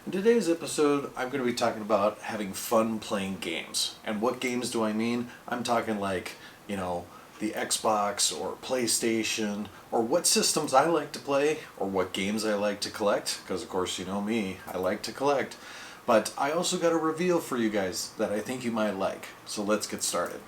In today's episode, I'm going to be talking about having fun playing games. And what games do I mean? I'm talking like, the Xbox or PlayStation, or what systems I like to play, or what games I like to collect. Because, of course, you know me, I like to collect. But I also got a reveal for you guys that I think you might like. So let's get started.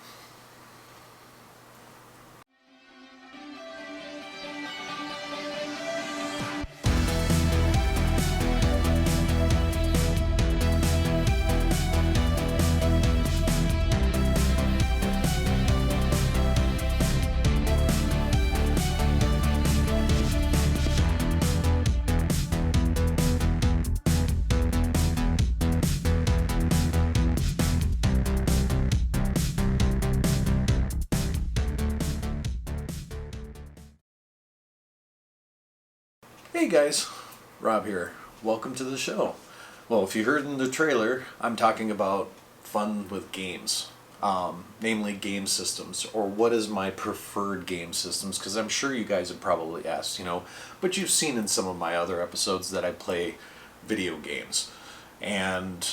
Hey guys, Rob here. Welcome to the show. Well, if you heard in the trailer, I'm talking about fun with games, namely game systems, or what is my preferred game systems, because I'm sure you guys have probably asked, but you've seen in some of my other episodes that I play video games. And,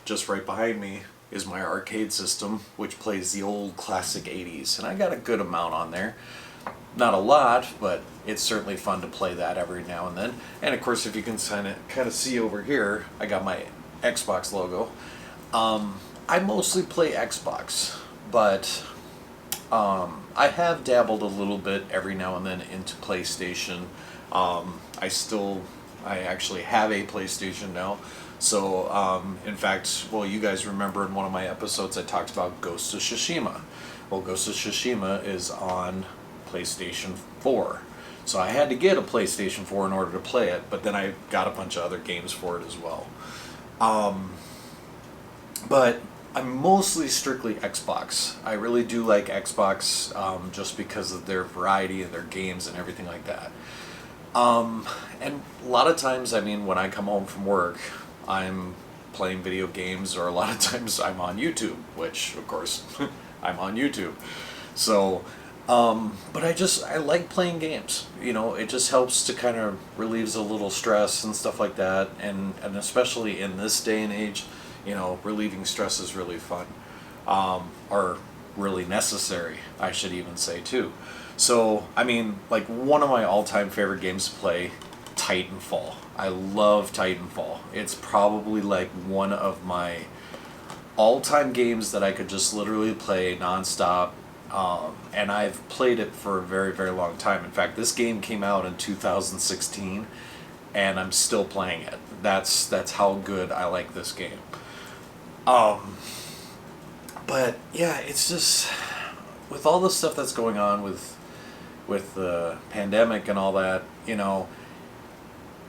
just right behind me is my arcade system, which plays the old classic 80s, and I got a good amount on there. Not a lot, but it's certainly fun to play that every now and then. And of course, if you can kind of see over here, I got my Xbox logo. I mostly play Xbox, but I have dabbled a little bit every now and then into PlayStation. I actually have a PlayStation now. So, in fact, well, you guys remember in one of my episodes I talked about Ghost of Tsushima. Well, Ghost of Tsushima is on PlayStation 4. So I had to get a PlayStation 4 in order to play it, but then I got a bunch of other games for it as well. But I'm mostly strictly Xbox. I really do like Xbox just because of their variety and their games and everything like that. And a lot of times, when I come home from work, I'm playing video games, or a lot of times I'm on YouTube, which, of course, I'm on YouTube. So, but I like playing games. It just helps to kind of relieves a little stress and stuff like that. And especially in this day and age, relieving stress is really fun. Or really necessary, I should even say, too. So, one of my all-time favorite games to play, Titanfall. I love Titanfall. It's probably like one of my all-time games that I could just literally play nonstop. And I've played it for a very, very long time. In fact, this game came out in 2016, and I'm still playing it. That's how good I like this game. But yeah, it's just with all the stuff that's going on with the pandemic and all that,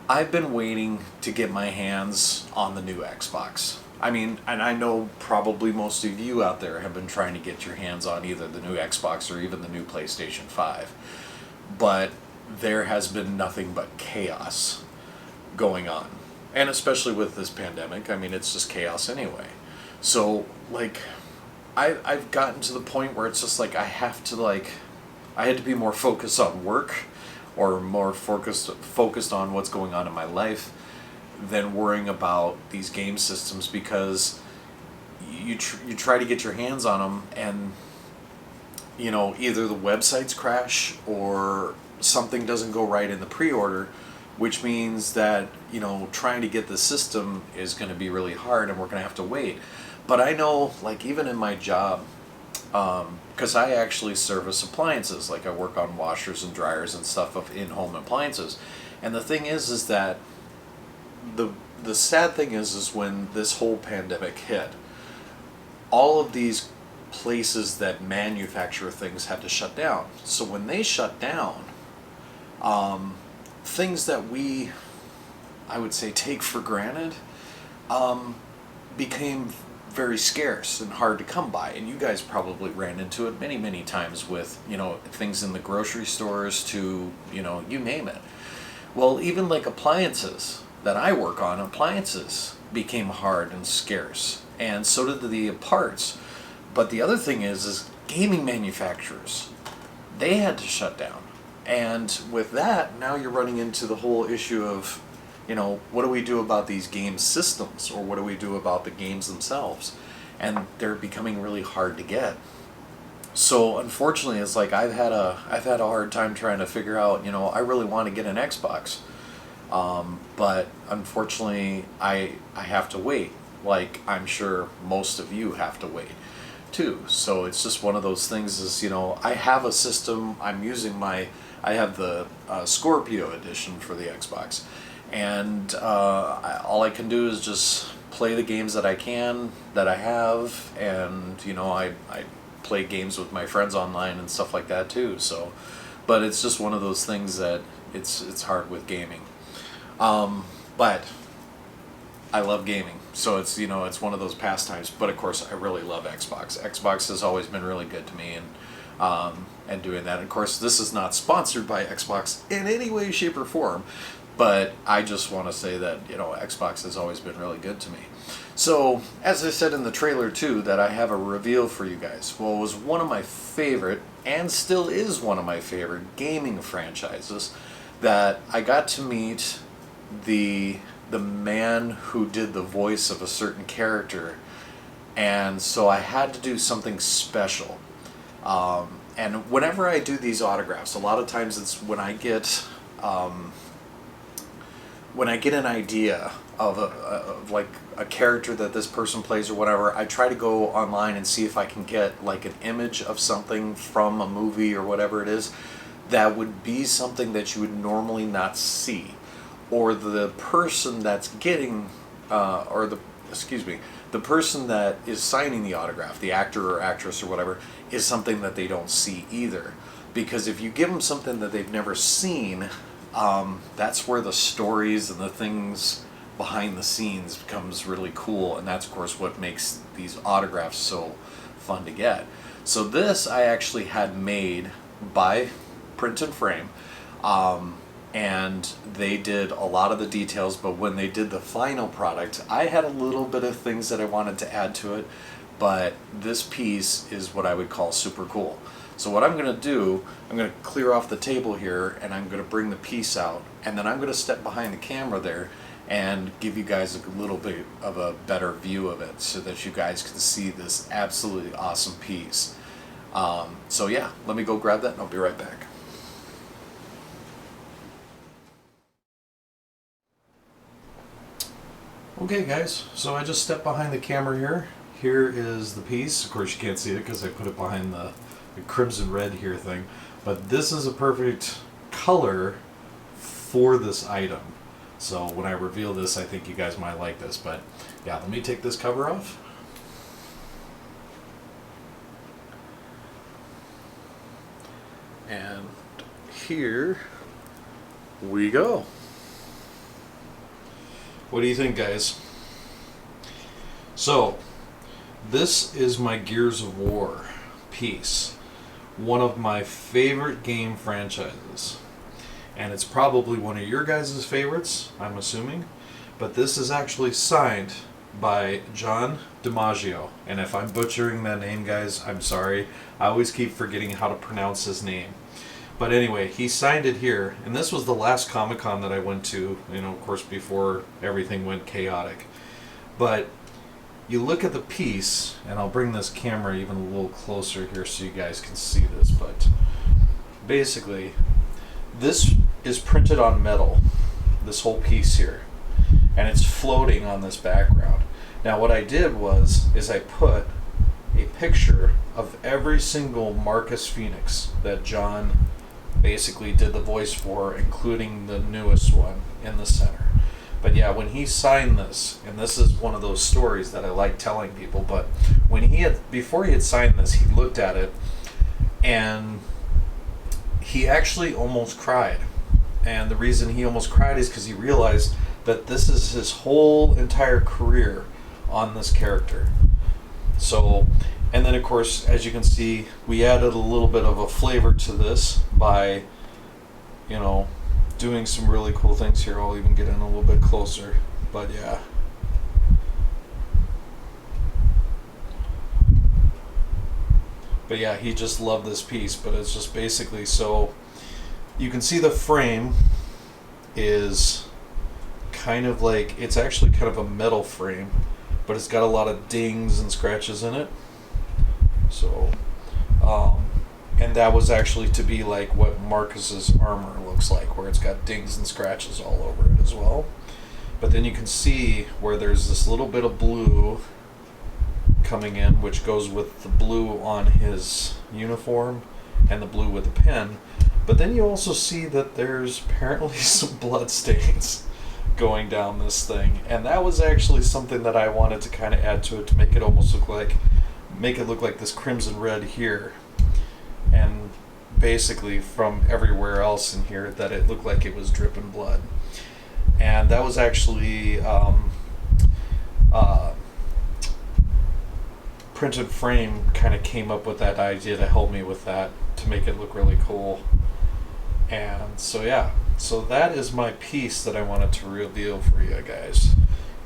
I've been waiting to get my hands on the new Xbox. And I know probably most of you out there have been trying to get your hands on either the new Xbox or even the new PlayStation 5. But there has been nothing but chaos going on. And especially with this pandemic, it's just chaos anyway. So, I've gotten to the point where it's just I had to be more focused on work, or more focused on what's going on in my life, than worrying about these game systems, because you try to get your hands on them, and either the websites crash or something doesn't go right in the pre-order, which means that trying to get the system is going to be really hard, and we're going to have to wait. But I know, even in my job, because I actually service appliances, I work on washers and dryers and stuff of in-home appliances, and the thing is that the sad thing is when this whole pandemic hit, all of these places that manufacture things had to shut down. So when they shut down, things that I would say, take for granted, became very scarce and hard to come by. And you guys probably ran into it many, many times with, things in the grocery stores to, you name it. Well, even appliances that I work on, appliances became hard and scarce, and so did the parts. But the other thing is gaming manufacturers, they had to shut down. And with that, now you're running into the whole issue of, what do we do about these game systems, or what do we do about the games themselves? And they're becoming really hard to get. So unfortunately, it's like I've had a hard time trying to figure out. I really want to get an Xbox, but unfortunately, I have to wait. Like I'm sure most of you have to wait too. So it's just one of those things. I have a system. I have the Scorpio edition for the Xbox, and all I can do is just play the games that I have, and I play games with my friends online and stuff like that too. So, but it's just one of those things that it's hard with gaming. But I love gaming, so it's one of those pastimes. But of course, I really love Xbox. Xbox has always been really good to me, and doing that. And of course, this is not sponsored by Xbox in any way, shape, or form. But I just want to say that Xbox has always been really good to me. So, as I said in the trailer too, that I have a reveal for you guys. Well, it was one of my favorite, and still is one of my favorite gaming franchises, that I got to meet the man who did the voice of a certain character, and so I had to do something special. And whenever I do these autographs, a lot of times it's when I get an idea of like a character that this person plays or whatever, I try to go online and see if I can get like an image of something from a movie or whatever it is that would be something that you would normally not see, or the person that's getting the person that is signing the autograph, the actor or actress or whatever, is something that they don't see either. Because if you give them something that they've never seen, that's where the stories and the things behind the scenes becomes really cool, and that's of course what makes these autographs so fun to get. So this I actually had made by Print and Frame, and they did a lot of the details, but when they did the final product, I had a little bit of things that I wanted to add to it, but this piece is what I would call super cool. So what I'm going to do, I'm going to clear off the table here, and I'm going to bring the piece out, and then I'm going to step behind the camera there and give you guys a little bit of a better view of it so that you guys can see this absolutely awesome piece. So yeah, let me go grab that and I'll be right back. Okay guys, so I just stepped behind the camera here. Here is the piece. Of course you can't see it because I put it behind the crimson red here thing, but this is a perfect color for this item. So when I reveal this, I think you guys might like this. But yeah, let me take this cover off. And here we go. What do you think, guys? So this is my Gears of War piece. One of my favorite game franchises, and it's probably one of your guys' favorites, I'm assuming, but this is actually signed by John DiMaggio, and if I'm butchering that name, guys, I'm sorry. I always keep forgetting how to pronounce his name. But anyway, he signed it here, and this was the last Comic-Con that I went to, of course, before everything went chaotic. But you look at the piece, and I'll bring this camera even a little closer here so you guys can see this, but basically this is printed on metal, this whole piece here, and it's floating on this background. Now what I did is I put a picture of every single Marcus Phoenix that John basically did the voice for, including the newest one in the center. But yeah, when he signed this, and this is one of those stories that I like telling people, but before he had signed this, he looked at it and he actually almost cried. And the reason he almost cried is because he realized that this is his whole entire career on this character. So, and then of course, as you can see, we added a little bit of a flavor to this by, doing some really cool things here. I'll even get in a little bit closer, but yeah. But yeah, he just loved this piece, but it's just basically, so you can see the frame is kind of like, it's actually kind of a metal frame, but it's got a lot of dings and scratches in it. So, and that was actually to be like what Marcus's armor looks like, where it's got dings and scratches all over it as well. But then you can see where there's this little bit of blue coming in, which goes with the blue on his uniform and the blue with the pen. But then you also see that there's apparently some blood stains going down this thing, and that was actually something that I wanted to kind of add to it to make it almost look like this crimson red here, and basically from everywhere else in here that it looked like it was dripping blood. And that was actually Printed Frame kind of came up with that idea to help me with that, to make it look really cool. And so yeah, so that is my piece that I wanted to reveal for you guys,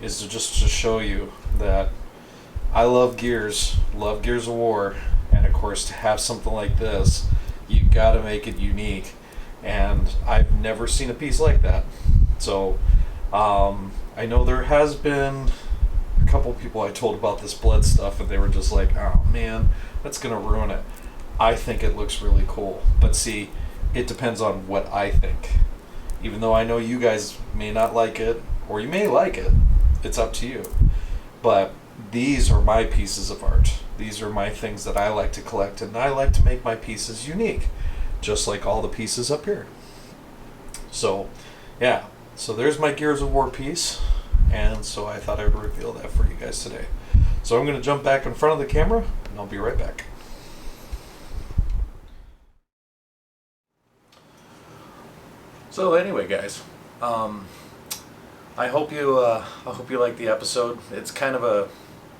is to just to show you that I love Gears of War, and of course to have something like this, you gotta make it unique, and I've never seen a piece like that. So I know there has been a couple people I told about this blood stuff, and they were just like, oh man, that's gonna ruin it. I think it looks really cool, but see, it depends on what I think. Even though I know you guys may not like it, or you may like it, it's up to you. But these are my pieces of art. These are my things that I like to collect, and I like to make my pieces unique, just like all the pieces up here. So, yeah. So there's my Gears of War piece, and so I thought I would reveal that for you guys today. So I'm going to jump back in front of the camera, and I'll be right back. So anyway, guys, I hope you like the episode. It's kind of a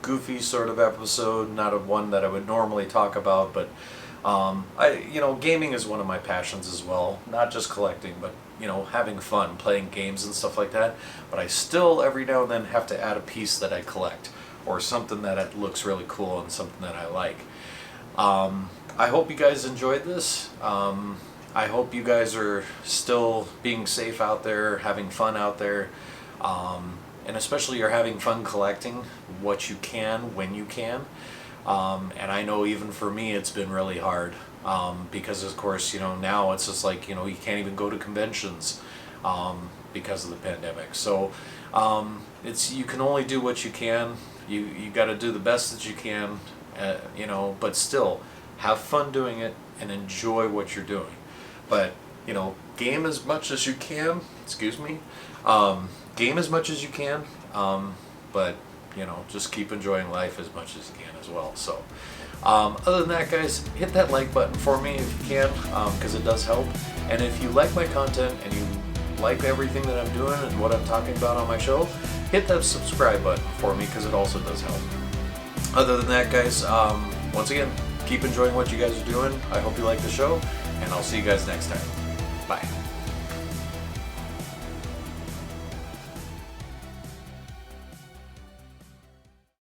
goofy sort of episode, not a one that I would normally talk about, but gaming is one of my passions as well. Not just collecting, but having fun, playing games and stuff like that. But I still every now and then have to add a piece that I collect, or something that looks really cool and something that I like. I hope you guys enjoyed this. I hope you guys are still being safe out there, having fun out there, and especially you're having fun collecting what you can when you can. And I know even for me it's been really hard, because of course now it's just like you can't even go to conventions because of the pandemic. So you can only do what you can. You got to do the best that you can, but still have fun doing it and enjoy what you're doing. But, game as much as you can, game as much as you can, but, just keep enjoying life as much as you can as well. So, other than that, guys, hit that like button for me if you can, because it does help. And if you like my content and you like everything that I'm doing and what I'm talking about on my show, hit that subscribe button for me, because it also does help. Other than that, guys, once again, keep enjoying what you guys are doing. I hope you like the show, and I'll see you guys next time. Bye.